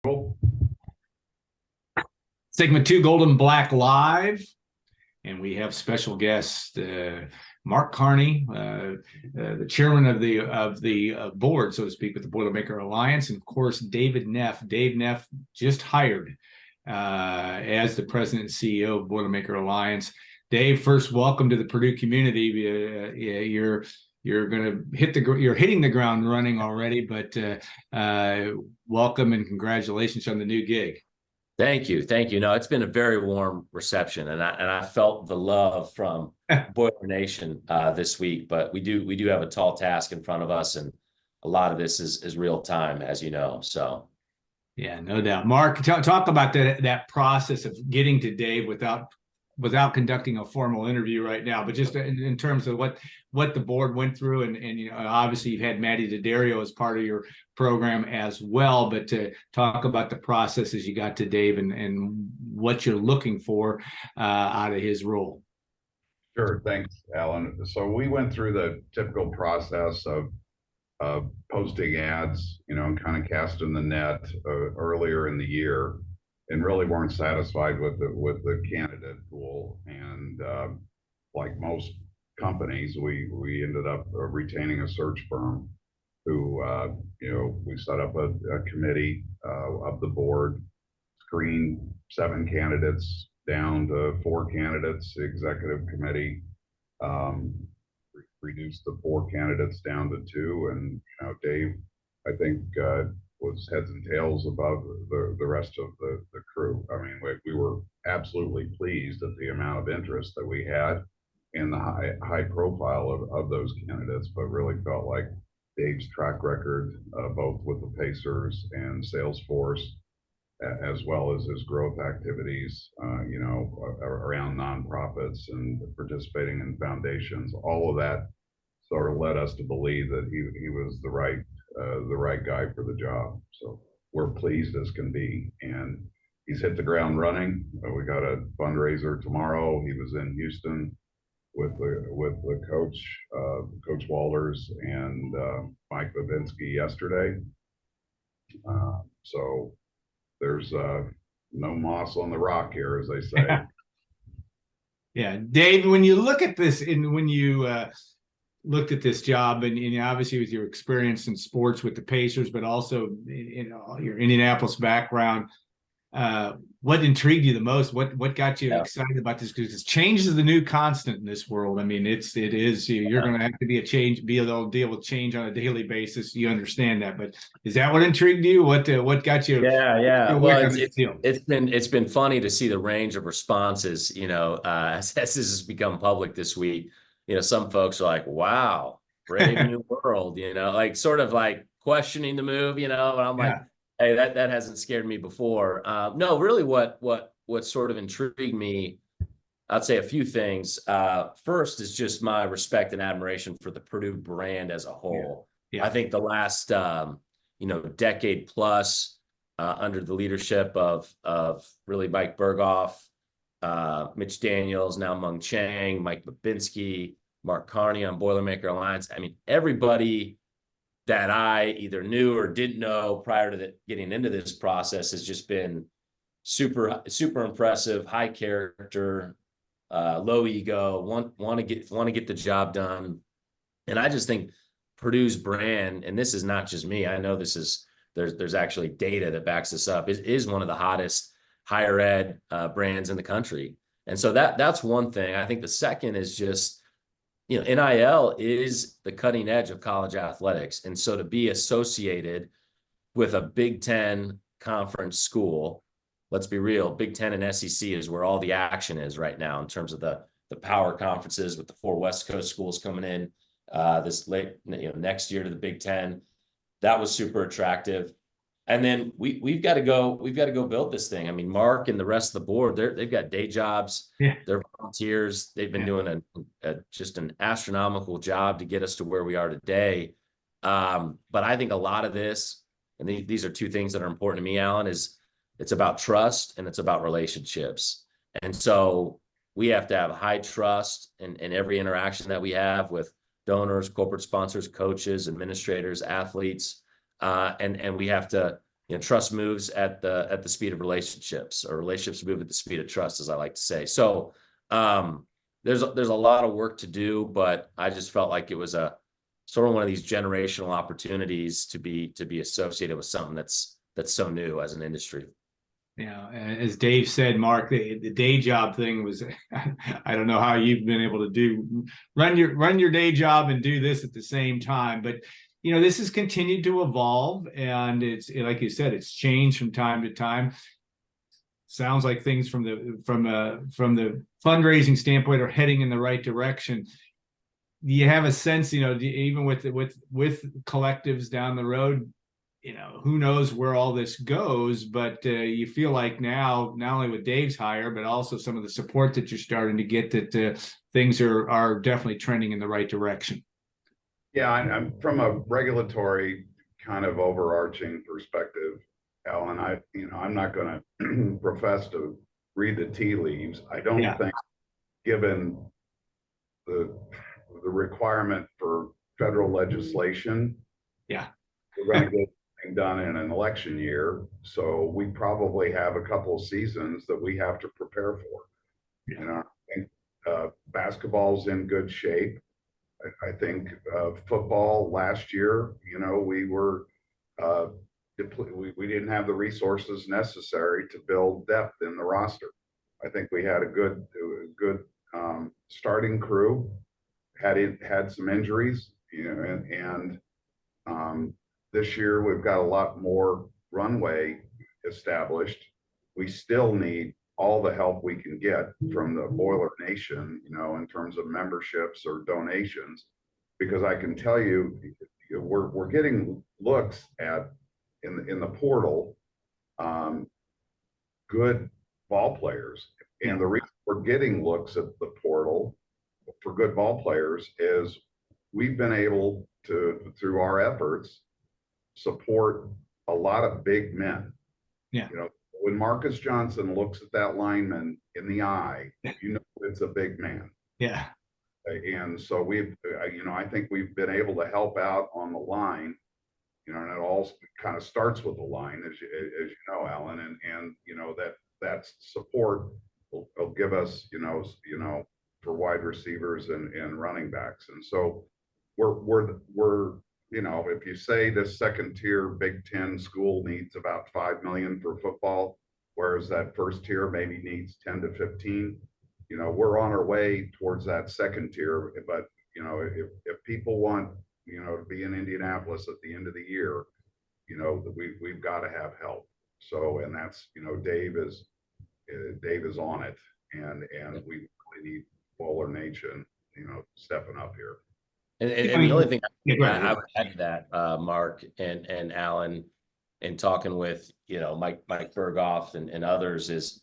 Cool. Segment 2, Gold and Black Live. And we have special guest Mark Carney, the chairman of the board, so to speak, with the Boilermaker Alliance, and of course David Neff. Dave Neff just hired as the president and CEO of Boilermaker Alliance. Dave, first, welcome to the Purdue community. You're hitting the ground running already, but welcome and congratulations on the new gig. Thank you. Thank you. No, it's been a very warm reception, and I felt the love from Boiler Nation this week. But we do have a tall task in front of us, and a lot of this is real time, as you know. So, yeah, no doubt. Mark, talk about that process of getting to Dave without conducting a formal interview right now, but just in terms of what the board went through, and you know, obviously you've had Matty D'Addario as part of your program as well, but to talk about the process as you got to Dave and what you're looking for out of his role. Sure, thanks, Alan. So we went through the typical process of posting ads, and kind of casting the net earlier in the year, and really weren't satisfied with the candidate pool. And like most companies, we ended up retaining a search firm who, we set up a committee of the board, screened 7 candidates down to 4 candidates. The executive committee reduced the 4 candidates down to 2, and Dave, I think, was heads and tails above the rest of the crew. I mean, we were absolutely pleased at the amount of interest that we had and the high profile of those candidates, but really felt like Dave's track record, both with the Pacers and Salesforce, as well as his growth activities, around nonprofits and participating in foundations, all of that sort of led us to believe that he was the right guy for the job. So we're pleased as can be, and he's hit the ground running. We got a fundraiser tomorrow. He was in Houston with the coach Walters and Mike Babinski yesterday. So there's no moss on the rock here, as they say. Yeah, Dave, when you look at this, and when you looked at this job, and obviously with your experience in sports with the Pacers, but also your Indianapolis background, what intrigued you the most? What got you excited about this? Because change is the new constant in this world. I mean, it is. You're going to have to be able to deal with change on a daily basis. You understand that, but is that what intrigued you? What got you? Yeah. Well, it's been funny to see the range of responses. As this has become public this week. Some folks are like, "Wow, brave new world." Like sort of like questioning the move. And I'm like. Yeah. Hey, that hasn't scared me before. No, really what sort of intrigued me, I'd say a few things. First is just my respect and admiration for the Purdue brand as a whole. Yeah. I think the last, decade plus under the leadership of really Mike Berghoff, Mitch Daniels, now Mung Chang, Mike Babinski, Mark Carney on Boilermaker Alliance. I mean, everybody that I either knew or didn't know prior to getting into this process has just been super impressive, high character, low ego, want to get the job done. And I just think Purdue's brand, and this is not just me, I know there's actually data that backs this up, is one of the hottest higher ed brands in the country. And so that's one thing. I think the second is just, NIL is the cutting edge of college athletics. And so to be associated with a Big Ten conference school, let's be real, Big Ten and SEC is where all the action is right now in terms of the power conferences, with the 4 West Coast schools coming in this late, next year to the Big Ten. That was super attractive. And then we've got to go build this thing. I mean, Mark and the rest of the board, they've got day jobs. Yeah. They're volunteers. They've been doing just an astronomical job to get us to where we are today. But I think a lot of this, and these are 2 things that are important to me, Alan, is it's about trust and it's about relationships. And so we have to have high trust in every interaction that we have with donors, corporate sponsors, coaches, administrators, athletes. And we have to trust moves at the speed of relationships, or relationships move at the speed of trust, as I like to say. So there's a lot of work to do, but I just felt like it was a sort of one of these generational opportunities to be associated with something that's so new as an industry. Yeah, as Dave said, Mark, the day job thing was, I don't know how you've been able to run your day job and do this at the same time, but this has continued to evolve, and it's like you said, it's changed from time to time. Sounds like things from the fundraising standpoint are heading in the right direction. Do you have a sense, even with collectives down the road, who knows where all this goes, but you feel like now, not only with Dave's hire, but also some of the support that you're starting to get, that things are definitely trending in the right direction. Yeah, I'm from a regulatory kind of overarching perspective, Alan. I'm not going to profess to read the tea leaves. I don't think, given the requirement for federal legislation, we're going to get anything done in an election year. So we probably have a couple of seasons that we have to prepare for. I think basketball's in good shape. I think football last year, we were we didn't have the resources necessary to build depth in the roster. I think we had a good starting crew. Had some injuries, and this year we've got a lot more runway established. We still need all the help we can get from the Boiler Nation, in terms of memberships or donations, because I can tell you, we're getting looks at in the portal, good ball players, and the reason we're getting looks at the portal for good ball players is we've been able to, through our efforts, support a lot of big men. When Marcus Johnson looks at that lineman in the eye, it's a big man. Yeah. And so I think we've been able to help out on the line, and it all kind of starts with the line, as you know, Alan, and that support will give us, for wide receivers and running backs. And so we're if you say this second tier Big Ten school needs about $5 million for football, whereas that first tier maybe needs 10 to 15, we're on our way towards that second tier. But if people want to be in Indianapolis at the end of the year, we've got to have help. So, and that's Dave is on it, and we really need Bowler Nation stepping up here. And the only thing I would add to that, Mark and Alan, in talking with Mike Berghoff and others, is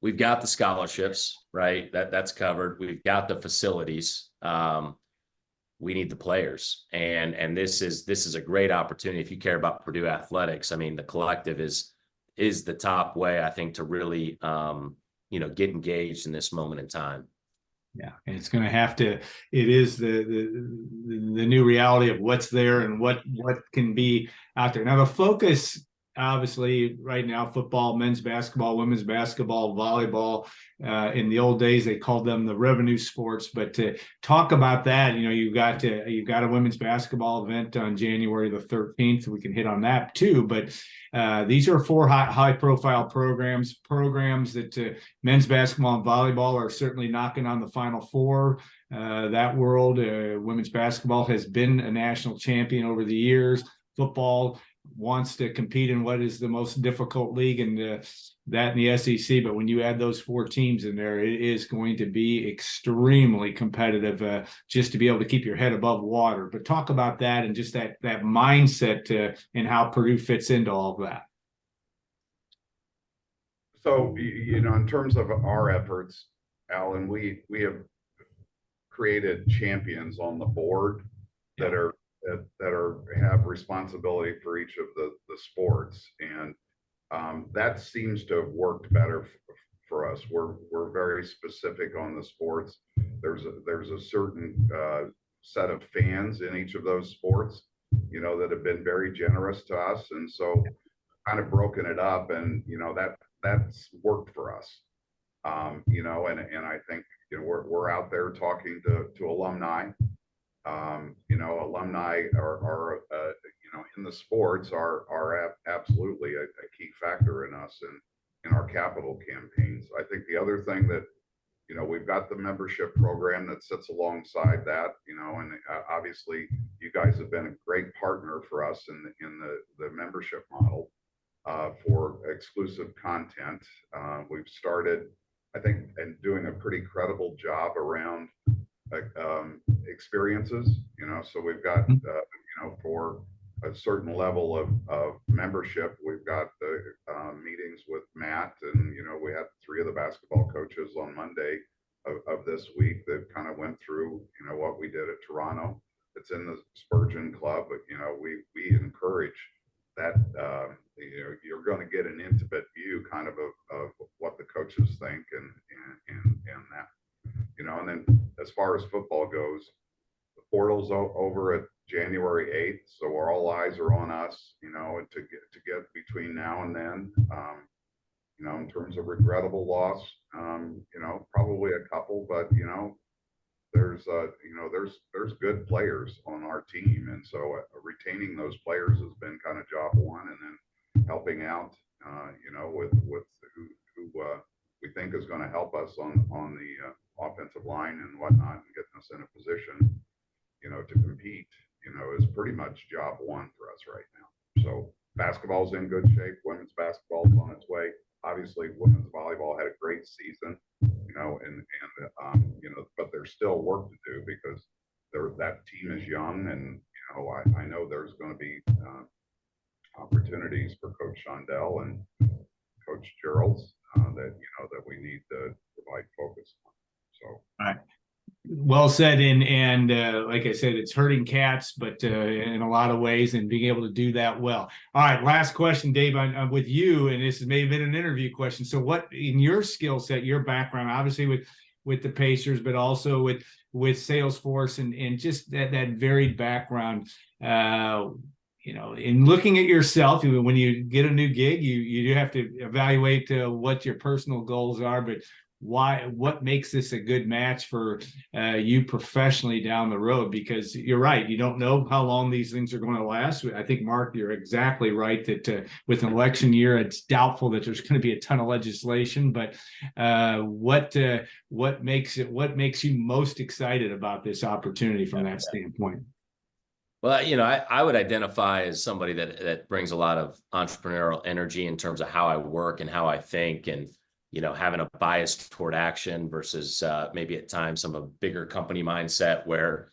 we've got the scholarships, right? That's covered. We've got the facilities. We need the players, and this is a great opportunity if you care about Purdue athletics. I mean, the collective is the top way, I think, to really get engaged in this moment in time. Yeah, and it's going to have to. It is the new reality of what's there and what can be out there. Now, the focus, obviously, right now, football, men's basketball, women's basketball, volleyball. In the old days, they called them the revenue sports. But to talk about that, you've got a women's basketball event on January the 13th. We can hit on that too. But these are 4 high-profile programs that men's basketball and volleyball are certainly knocking on the Final Four. That world, women's basketball has been a national champion over the years. Football wants to compete in what is the most difficult league, and that in the SEC. But when you add those 4 teams in there, it is going to be extremely competitive, just to be able to keep your head above water. But talk about that and just that mindset and how Purdue fits into all of that. So, in terms of our efforts, Alan, we have created champions on the board that have responsibility for each of the sports, and that seems to have worked better for us. We're very specific on the sports. There's a certain set of fans in each of those sports, that have been very generous to us, and so kind of broken it up, and that's worked for us. And I think we're out there talking to alumni. Alumni are in the sports are absolutely a key factor in us and in our capital campaigns. I think the other thing that we've got the membership program that sits alongside that, and obviously you guys have been a great partner for us in the membership model for exclusive content. We've started, I think, and doing a pretty credible job around experiences. So we've got, for a certain level of membership, we've got the meetings with Matt, and we had 3 of the basketball coaches on Monday of this week that kind of went through what we did at Toronto. It's in the Spurgeon Club, but we encourage that you're going to get an intimate view kind of what the coaches think and that. And then as far as football goes, the portal's over at January 8th, so all eyes are on us, to get between now and then. In terms of regrettable loss, probably a couple, but there's good players on our team, and so retaining those players has been kind of job one, and then helping out, with who we think is going to help us on the offensive line and whatnot, and getting us in a position, to compete, is pretty much job one for us right now. So basketball's in good shape. Women's basketball's on its way. Obviously, women's volleyball had a great season, but there's still work to do because that team is young, and I know there's going to be opportunities for Coach Shondell and Coach Gerald's that we need to provide focus on. So, all right. Well said, and like I said, it's hurting cats, but in a lot of ways, and being able to do that well. All right, last question, Dave. I'm with you, and this has maybe been an interview question. So, what in your skill set, your background, obviously with the Pacers, but also with Salesforce, and just that varied background. In looking at yourself, when you get a new gig, you do have to evaluate what your personal goals are, but what makes this a good match for you professionally down the road? Because you're right, you don't know how long these things are going to last. I think, Mark, you're exactly right that with an election year, it's doubtful that there's going to be a ton of legislation. But what makes you most excited about this opportunity from that standpoint? Well, I would identify as somebody that brings a lot of entrepreneurial energy in terms of how I work and how I think, and having a bias toward action versus maybe at times some of a bigger company mindset where,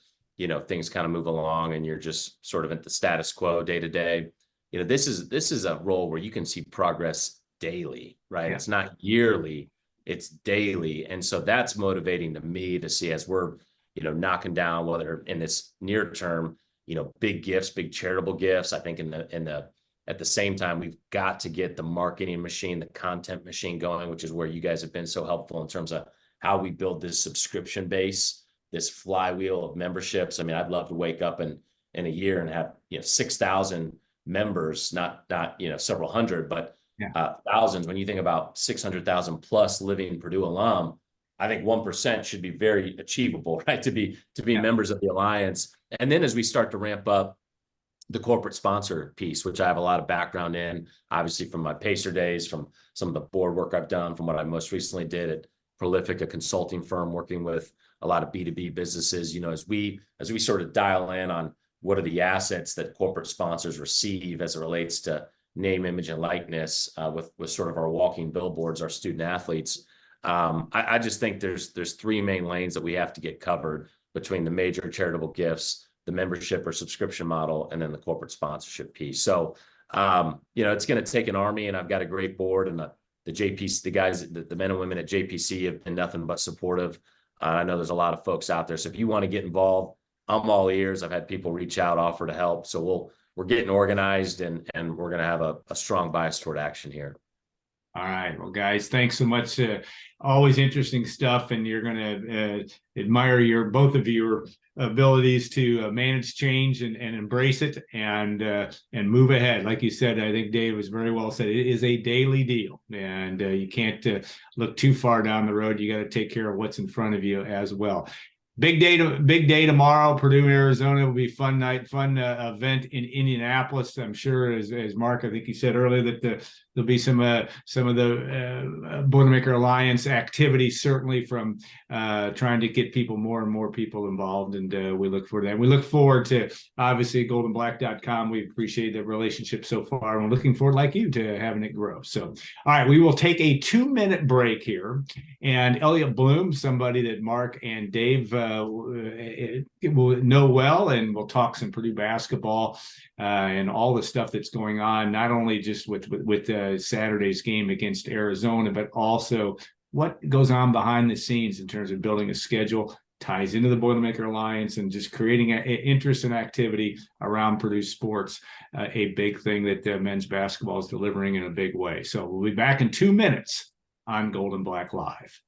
things kind of move along and you're just sort of at the status quo day to day. This is a role where you can see progress daily, right? Yeah. It's not yearly, it's daily. And so that's motivating to me to see as we're, knocking down, whether in this near term, big gifts, big charitable gifts. I think at the same time, we've got to get the marketing machine, the content machine going, which is where you guys have been so helpful in terms of how we build this subscription base, this flywheel of memberships. I mean, I'd love to wake up in a year and have 6,000 members, not several hundred, but thousands. When you think about 600,000 plus living Purdue alum, I think 1% should be very achievable, right? To be members of the Alliance. And then as we start to ramp up the corporate sponsor piece, which I have a lot of background in, obviously from my Pacer days, from some of the board work I've done, from what I most recently did at Prolific, a consulting firm working with a lot of B2B businesses. As we sort of dial in on what are the assets that corporate sponsors receive as it relates to name, image, and likeness, with sort of our walking billboards, our student athletes. I just think there's 3 main lanes that we have to get covered between the major charitable gifts, the membership or subscription model, and then the corporate sponsorship piece. So, it's going to take an army, and I've got a great board, and the JPC, the guys, the men and women at JPC have been nothing but supportive. I know there's a lot of folks out there. So if you want to get involved, I'm all ears. I've had people reach out, offer to help. So we're getting organized, and we're going to have a strong bias toward action here. All right. Well, guys, thanks so much. Always interesting stuff, and you're going to admire both of your abilities to manage change and embrace it and move ahead. Like you said, I think Dave was very well said. It is a daily deal, and you can't look too far down the road. You got to take care of what's in front of you as well. Big day tomorrow. Purdue, Arizona will be fun event in Indianapolis. I'm sure, as Mark, I think he said earlier, that there'll be some of the Boilermaker Alliance activity, certainly from trying to get more and more people involved, and we look forward to that. We look forward to, obviously, goldenblack.com. We appreciate the relationship so far, and we're looking forward, like you, to having it grow. So, all right, we will take a 2-minute break here, and Elliot Bloom, somebody that Mark and Dave will know well, and we'll talk some Purdue basketball and all the stuff that's going on, not only just with Saturday's game against Arizona, but also what goes on behind the scenes in terms of building a schedule, ties into the Boilermaker Alliance, and just creating an interest and activity around Purdue sports, a big thing that men's basketball is delivering in a big way. So we'll be back in 2 minutes on Golden Black Live.